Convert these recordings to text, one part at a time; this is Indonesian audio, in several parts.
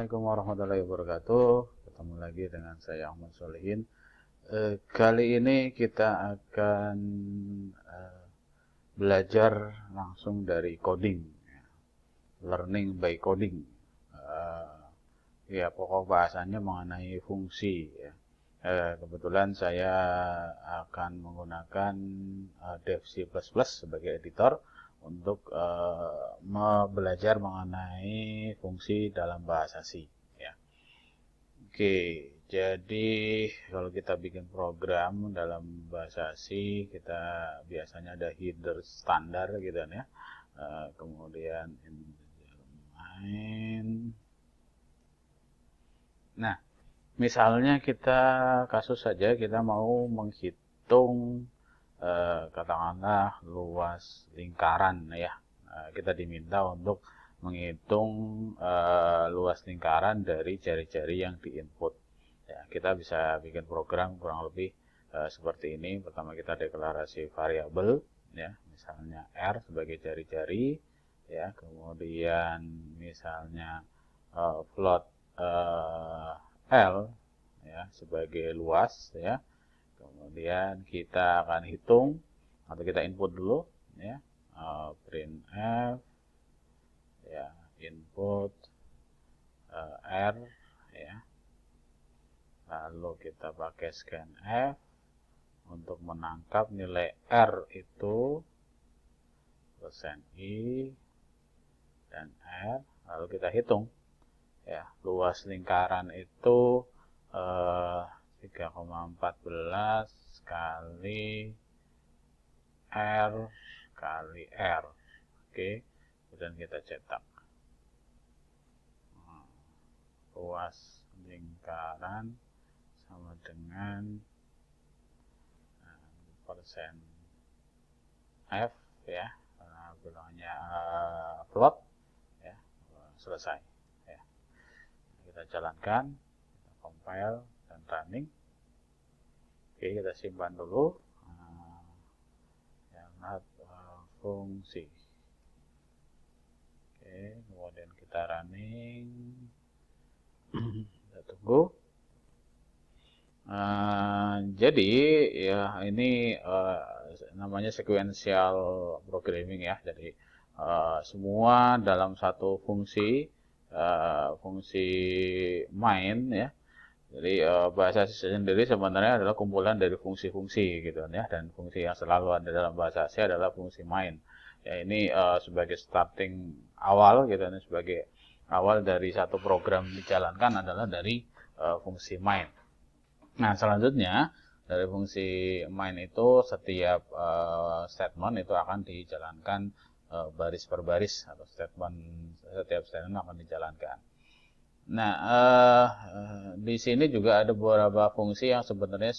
Assalamualaikum warahmatullahi wabarakatuh. Ketemu lagi dengan saya Ahmad Solihin. Kali ini kita akan belajar langsung dari coding, learning by coding. Ya, pokok bahasanya mengenai fungsi. Ya. Kebetulan saya akan menggunakan Dev C++ sebagai editor untuk belajar mengenai fungsi dalam bahasa C. Ya. Oke, jadi kalau kita bikin program dalam bahasa C, kita biasanya ada header standar gitu kan ya. Kemudian main. Nah, misalnya kita kasus saja kita mau menghitung katakanlah luas lingkaran ya. Kita diminta untuk menghitung luas lingkaran dari jari-jari yang diinput. Ya, kita bisa bikin program kurang lebih seperti ini. Pertama kita deklarasi variabel ya, misalnya R sebagai jari-jari ya, kemudian misalnya float L ya sebagai luas ya. Kemudian kita akan hitung atau kita input dulu ya, printf ya, input R ya. Lalu kita pakai scanf untuk menangkap nilai R itu %i dan R, lalu kita hitung ya, luas lingkaran itu 3,14 kali R kali R. Oke, kemudian kita cetak luas lingkaran sama dengan persen F ya, bilangnya float ya, selesai ya. Kita jalankan, kita compile dan running. Oke, kita simpan dulu fungsi. Oke, kemudian kita running, kita tunggu. Jadi ya ini namanya sequential programming ya. Jadi semua dalam satu fungsi, fungsi main ya. Jadi bahasa C sendiri sebenarnya adalah kumpulan dari fungsi-fungsi gitu ya, dan fungsi yang selalu ada dalam bahasa C adalah fungsi main. Ya ini sebagai starting awal gitu ya, sebagai awal dari satu program dijalankan adalah dari fungsi main. Nah, selanjutnya dari fungsi main itu setiap statement itu akan dijalankan baris per baris, atau setiap statement akan dijalankan. Nah, di sini juga ada beberapa fungsi yang sebenarnya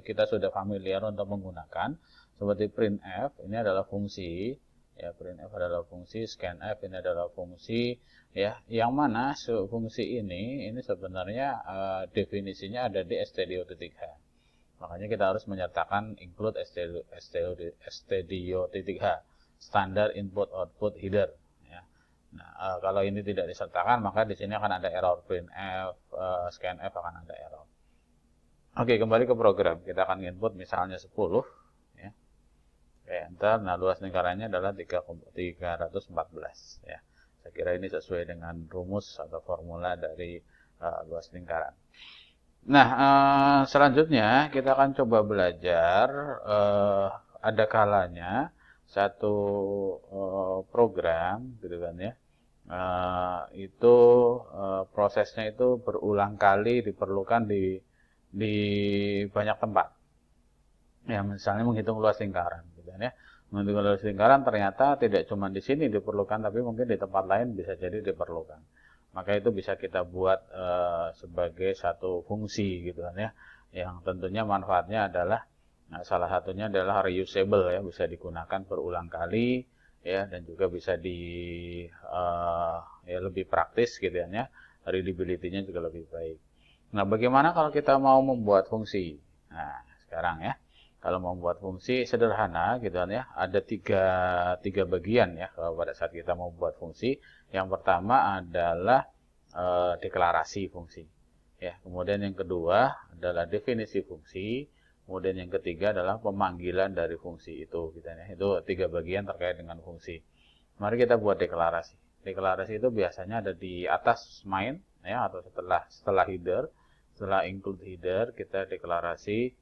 kita sudah familiar untuk menggunakan, seperti printf. Ini adalah fungsi ya, printf adalah fungsi, scanf ini adalah fungsi ya, yang mana fungsi ini sebenarnya definisinya ada di stdio.h. Makanya kita harus menyertakan include stdio.h, standard input output header. Nah, kalau ini tidak disertakan, maka di sini akan ada error, printf, scanf akan ada error. Oke, kembali ke program. Kita akan input misalnya 10 ya. Oke, enter. Nah, luas lingkarannya adalah 314 ya. Saya kira ini sesuai dengan rumus atau formula dari luas lingkaran. Nah, selanjutnya kita akan coba belajar ada kalanya satu program gitu kan ya, itu prosesnya itu berulang kali diperlukan di banyak tempat ya, misalnya menghitung luas lingkaran gitu kan ya. Menghitung luas lingkaran ternyata tidak cuma di sini diperlukan, tapi mungkin di tempat lain bisa jadi diperlukan. Maka itu bisa kita buat sebagai satu fungsi gitu kan ya, yang tentunya manfaatnya adalah salah satunya adalah reusable ya, bisa digunakan berulang kali ya, dan juga bisa ya lebih praktis gitu ya, readability-nya juga lebih baik. Nah, bagaimana kalau kita mau membuat fungsi? Nah, sekarang ya, kalau mau membuat fungsi sederhana gitu kan ya, ada tiga bagian ya pada saat kita mau membuat fungsi. Yang pertama adalah deklarasi fungsi. Ya, kemudian yang kedua adalah definisi fungsi. Kemudian yang ketiga adalah pemanggilan dari fungsi itu. Gitu ya. Itu 3 bagian terkait dengan fungsi. Mari kita buat deklarasi. Deklarasi itu biasanya ada di atas main, ya, atau setelah header. Setelah include header, kita deklarasi.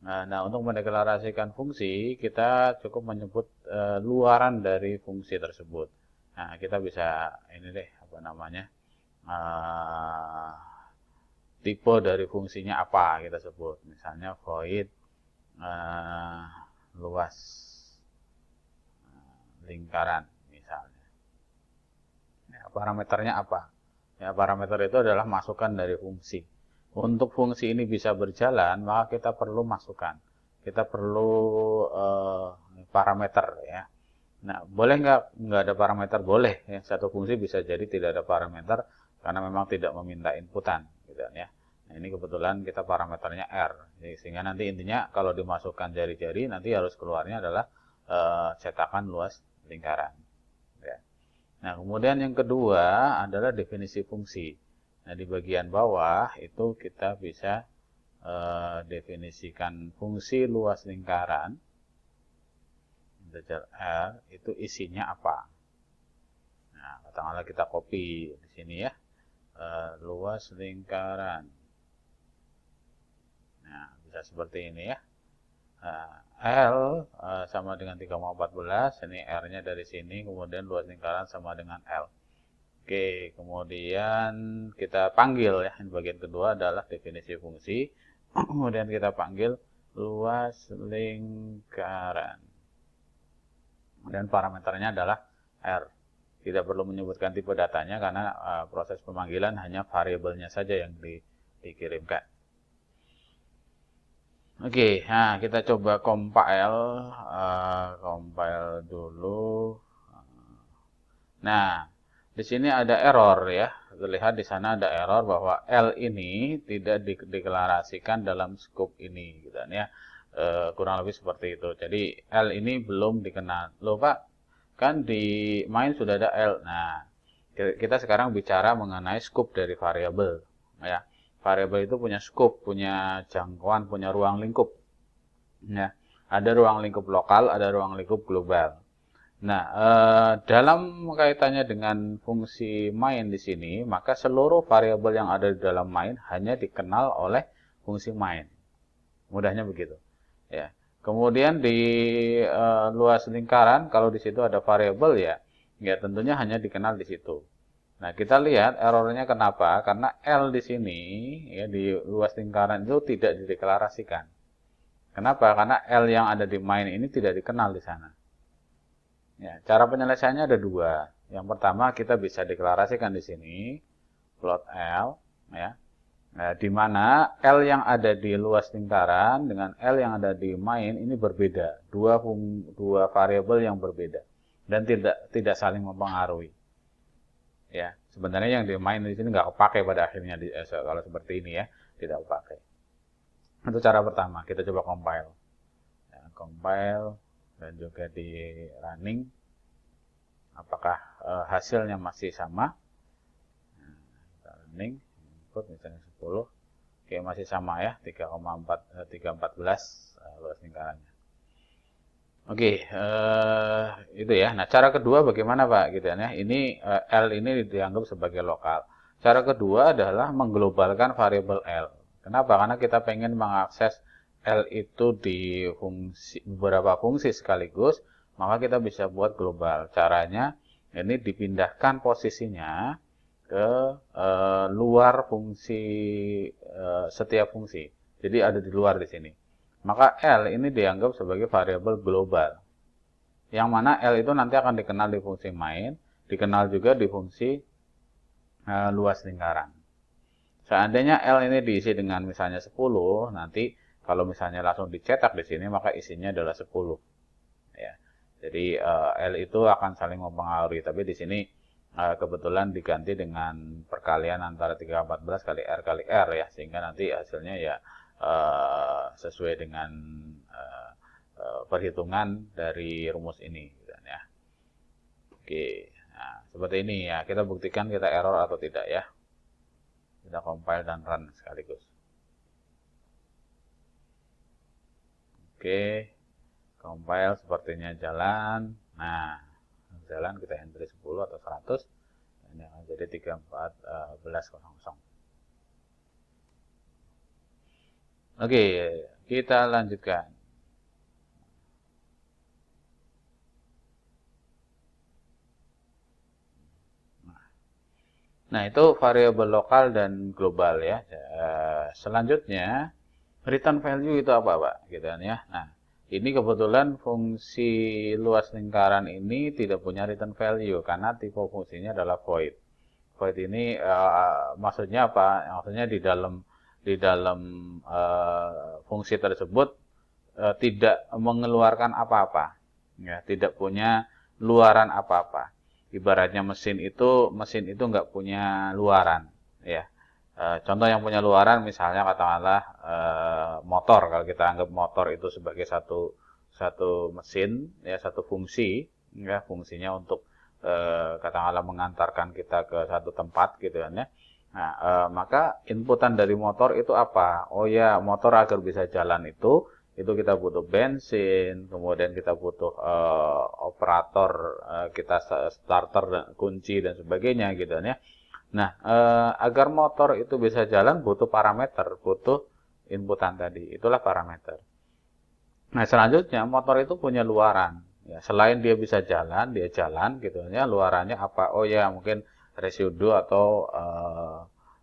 Nah, untuk mendeklarasikan fungsi, kita cukup menyebut luaran dari fungsi tersebut. Nah, kita bisa ini deh, apa namanya, tipe dari fungsinya apa kita sebut. Misalnya void luas lingkaran misalnya. Ya, parameternya apa? Ya, parameter itu adalah masukan dari fungsi. Untuk fungsi ini bisa berjalan, maka kita perlu masukan. Kita perlu parameter, ya. Nah, boleh nggak ada parameter? Boleh. Ya. Satu fungsi bisa jadi tidak ada parameter karena memang tidak meminta inputan, gitu ya. Nah, ini kebetulan kita parameternya R. Jadi, sehingga nanti intinya kalau dimasukkan jari-jari, nanti harus keluarnya adalah cetakan luas lingkaran. Ya. Nah, kemudian yang kedua adalah definisi fungsi. Nah, di bagian bawah itu kita bisa definisikan fungsi luas lingkaran. Integer R itu isinya apa. Nah, katakanlah kita copy di sini ya. Luas lingkaran. Nah, bisa seperti ini ya. L sama dengan 3,14. Ini R-nya dari sini. Kemudian luas lingkaran sama dengan L. Oke, kemudian kita panggil ya. Bagian kedua adalah definisi fungsi. Kemudian kita panggil luas lingkaran. Dan parameternya adalah R. Tidak perlu menyebutkan tipe datanya karena proses pemanggilan hanya variabelnya saja yang dikirimkan. Oke, nah kita coba compile dulu. Nah, di sini ada error ya. Terlihat di sana ada error bahwa L ini tidak dideklarasikan dalam scope ini, gitu ya. Kurang lebih seperti itu. Jadi L ini belum dikenal. Loh Pak, kan di main sudah ada L. Nah, kita sekarang bicara mengenai scope dari variabel. Ya, variabel itu punya scope, punya jangkauan, punya ruang lingkup. Ya, ada ruang lingkup lokal, ada ruang lingkup global. Nah, dalam kaitannya dengan fungsi main di sini, maka seluruh variabel yang ada di dalam main hanya dikenal oleh fungsi main. Mudahnya begitu. Ya. Kemudian di luas lingkaran, kalau di situ ada variabel ya tentunya hanya dikenal di situ. Nah, kita lihat errornya kenapa? Karena L di sini ya di luas lingkaran itu tidak dideklarasikan. Kenapa? Karena L yang ada di main ini tidak dikenal di sana. Ya, cara penyelesaiannya ada dua. Yang pertama kita bisa deklarasikan di sini float L, ya, di mana L yang ada di luas lingkaran dengan L yang ada di main ini berbeda, dua variabel yang berbeda dan tidak saling mempengaruhi. Ya, sebenarnya yang di main di sini nggak kepakai pada akhirnya kalau seperti ini ya, tidak kepakai. Itu cara pertama. Kita coba compile, ya, compile. Dan juga di running apakah hasilnya masih sama. Nah, running input misalnya 10, oke masih sama ya 3,14 luas lingkarannya. Oke, itu ya. Nah, cara kedua bagaimana Pak gitu ya. Ini L ini dianggap sebagai lokal. Cara kedua adalah mengglobalkan variabel L. Kenapa? Karena kita pengen mengakses L itu di beberapa fungsi sekaligus, maka kita bisa buat global. Caranya ini dipindahkan posisinya ke luar fungsi setiap fungsi. Jadi ada di luar di sini. Maka L ini dianggap sebagai variabel global. Yang mana L itu nanti akan dikenal di fungsi main, dikenal juga di fungsi luas lingkaran. Seandainya L ini diisi dengan misalnya 10, nanti kalau misalnya langsung dicetak di sini, maka isinya adalah 10. Ya. Jadi L itu akan saling mempengaruhi. Tapi di sini kebetulan diganti dengan perkalian antara 314 kali R ya. Sehingga nanti hasilnya ya sesuai dengan perhitungan dari rumus ini. Ya. Oke, nah, seperti ini ya. Kita buktikan kita error atau tidak ya. Kita compile dan run sekaligus. Oke, compile sepertinya jalan. Nah, jalan kita entry 10 atau 100. Ini akan jadi 31400. Oke, kita lanjutkan. Nah, itu variabel lokal dan global ya. Selanjutnya, return value itu apa, Pak? Gitu kan ya. Nah, ini kebetulan fungsi luas lingkaran ini tidak punya return value karena tipe fungsinya adalah void. Void ini maksudnya apa? Maksudnya di dalam fungsi tersebut tidak mengeluarkan apa-apa, ya, tidak punya luaran apa-apa. Ibaratnya mesin itu nggak punya luaran, ya. Contoh yang punya luaran misalnya katakanlah motor, kalau kita anggap motor itu sebagai satu mesin, ya, satu fungsi, ya, fungsinya untuk katakanlah mengantarkan kita ke satu tempat gitu kan ya. Nah, maka inputan dari motor itu apa? Oh ya, motor agar bisa jalan itu kita butuh bensin, kemudian kita butuh operator, kita starter, kunci dan sebagainya gitu ya. Nah, agar motor itu bisa jalan butuh parameter, butuh inputan tadi. Itulah parameter. Nah, selanjutnya motor itu punya luaran. Ya, selain dia bisa jalan, dia jalan gitu ya. Luarannya apa? Oh ya, mungkin residu atau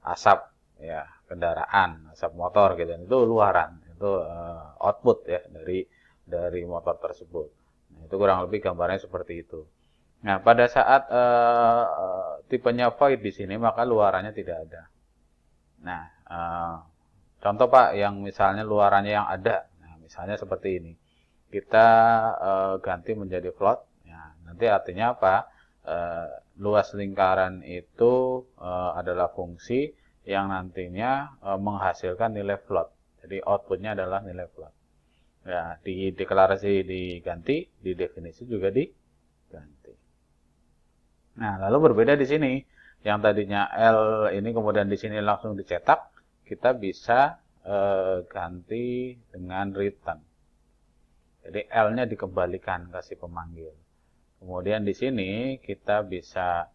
asap ya kendaraan, asap motor gitu. Itu luaran, itu output ya dari motor tersebut. Nah, itu kurang lebih gambarnya seperti itu. Nah, pada saat tipenya void di sini maka luarannya tidak ada. Nah, contoh Pak yang misalnya luarannya yang ada. Nah, misalnya seperti ini. Kita ganti menjadi float. Ya, nanti artinya apa? Luas lingkaran itu adalah fungsi yang nantinya menghasilkan nilai float. Jadi outputnya adalah nilai float. Ya, di deklarasi diganti, di definisi juga diganti. Nah, lalu berbeda di sini. Yang tadinya L ini kemudian di sini langsung dicetak, kita bisa ganti dengan return. Jadi L-nya dikembalikan ke si pemanggil. Kemudian di sini kita bisa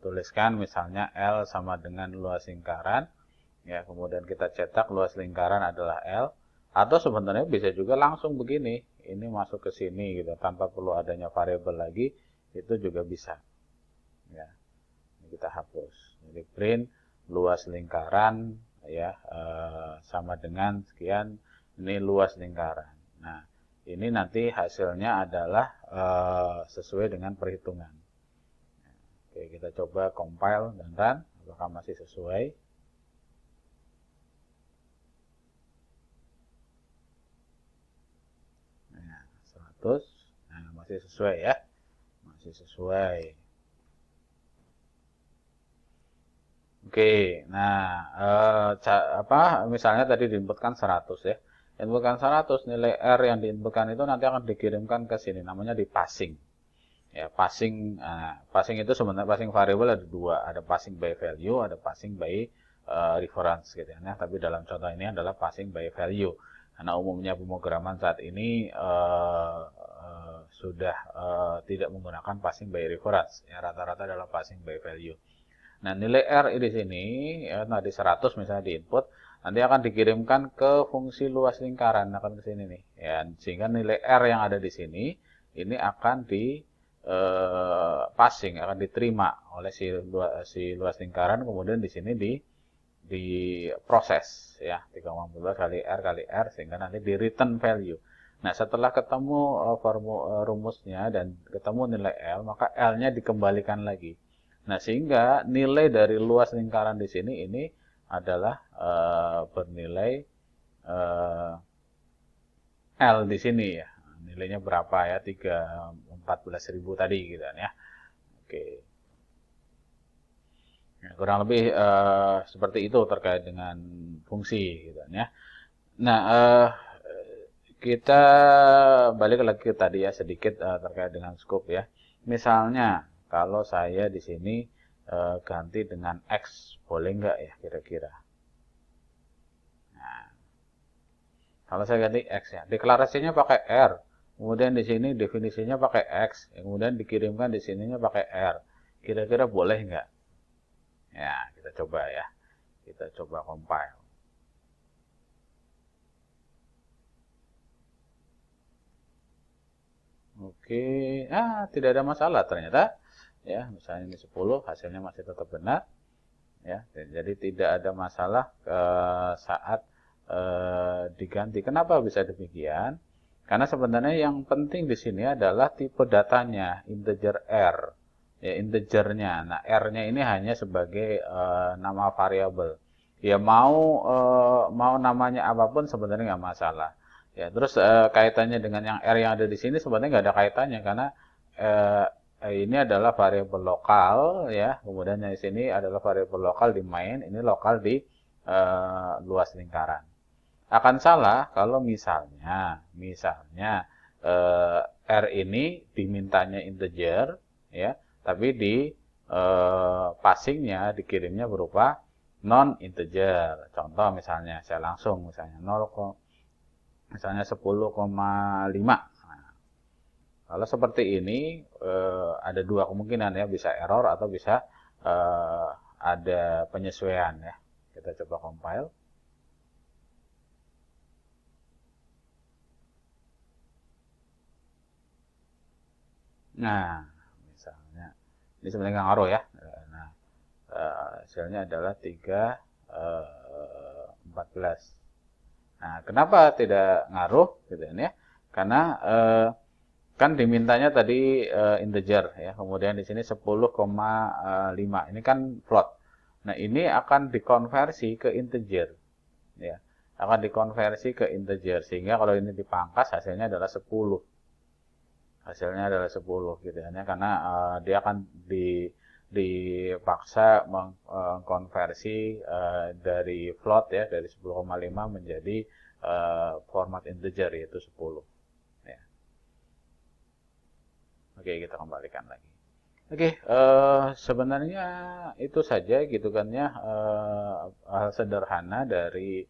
tuliskan misalnya L sama dengan luas lingkaran. Ya, kemudian kita cetak luas lingkaran adalah L. Atau sebenarnya bisa juga langsung begini. Ini masuk ke sini gitu tanpa perlu adanya variabel lagi. Itu juga bisa. Ya, ini kita hapus. Jadi print luas lingkaran ya sama dengan sekian, ini luas lingkaran. Nah, ini nanti hasilnya adalah sesuai dengan perhitungan. Oke, kita coba compile dan run, apakah masih sesuai. Nah, 100, nah masih sesuai ya, masih sesuai. Oke, nah misalnya tadi diinputkan 100 ya. Inputkan 100, nilai R yang diinputkan itu nanti akan dikirimkan ke sini, namanya di passing. Ya, passing itu sebenarnya passing variable ada dua, ada passing by value, ada passing by reference gitu ya. Nah, tapi dalam contoh ini adalah passing by value. Karena umumnya pemrograman saat ini sudah tidak menggunakan passing by reference. Ya, rata-rata adalah passing by value. Nah, nilai R di sini, ya, tadi 100 misalnya di input, nanti akan dikirimkan ke fungsi luas lingkaran, akan ke sini nih. Ya, sehingga nilai R yang ada di sini, ini akan passing, akan diterima oleh si luas lingkaran, kemudian di sini diproses, ya, 3,14 kali R kali R, sehingga nanti di return value. Nah, setelah ketemu rumusnya dan ketemu nilai L, maka L-nya dikembalikan lagi. Nah, sehingga nilai dari luas lingkaran di sini ini adalah bernilai L di sini ya. Nilainya berapa ya? 14.000 tadi gitu kan ya. Oke. Ya, kurang lebih seperti itu terkait dengan fungsi gitu kan ya. Nah, kita balik lagi ke tadi ya sedikit terkait dengan scope ya. Misalnya kalau saya di sini ganti dengan X, boleh nggak ya kira-kira? Nah, kalau saya ganti X ya, deklarasinya pakai R, kemudian di sini definisinya pakai X, kemudian dikirimkan di sininya pakai R. Kira-kira boleh nggak? Ya, kita coba ya. Kita coba compile. Oke, tidak ada masalah ternyata. Ya, misalnya ini 10, hasilnya masih tetap benar. Ya, jadi tidak ada masalah saat diganti. Kenapa bisa demikian? Karena sebenarnya yang penting di sini adalah tipe datanya, integer R, ya integernya. Nah, R-nya ini hanya sebagai nama variabel. Ya mau namanya apapun sebenarnya nggak masalah. Ya, terus kaitannya dengan yang R yang ada di sini sebenarnya nggak ada kaitannya karena eh, ini adalah variabel lokal ya. Kemudian yang di sini adalah variabel lokal di main, ini lokal di luas lingkaran. Akan salah kalau misalnya R ini dimintanya integer ya, tapi di passingnya dikirimnya berupa non integer. Contoh misalnya saya langsung misalnya 0, misalnya 10,5. Nah, kalau seperti ini ada dua kemungkinan ya, bisa error atau bisa ada penyesuaian ya. Kita coba compile. Nah, misalnya ini sebenarnya nggak ngaruh ya. Nah, hasilnya adalah 3,14. Nah, kenapa tidak ngaruh gitu ya? Karena kan dimintanya tadi integer ya, kemudian di sini 10,5. Ini kan float. Nah, ini akan dikonversi ke integer ya. Akan dikonversi ke integer sehingga kalau ini dipangkas hasilnya adalah 10. Hasilnya adalah 10 gitu ya, karena dia akan dipaksa mengkonversi dari float ya, dari 10,5 menjadi format integer yaitu 10 ya. Oke, kita kembalikan lagi. Oke, sebenarnya itu saja gitu kan ya, hal sederhana dari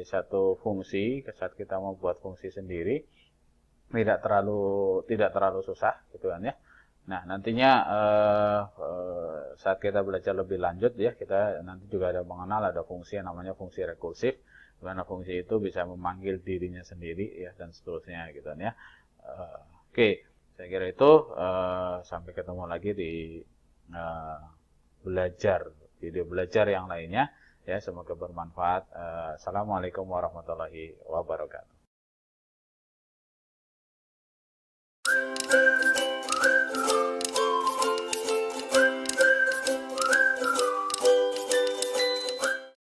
satu fungsi saat kita mau buat fungsi sendiri. Tidak terlalu susah gitu kan ya. Nah, nantinya saat kita belajar lebih lanjut ya, kita nanti juga ada mengenal ada fungsi yang namanya fungsi rekursif, di mana fungsi itu bisa memanggil dirinya sendiri ya dan seterusnya gitu kan ya. Oke, saya kira itu sampai ketemu lagi di uh, belajar video belajar yang lainnya ya, semoga bermanfaat. Assalamualaikum warahmatullahi wabarakatuh.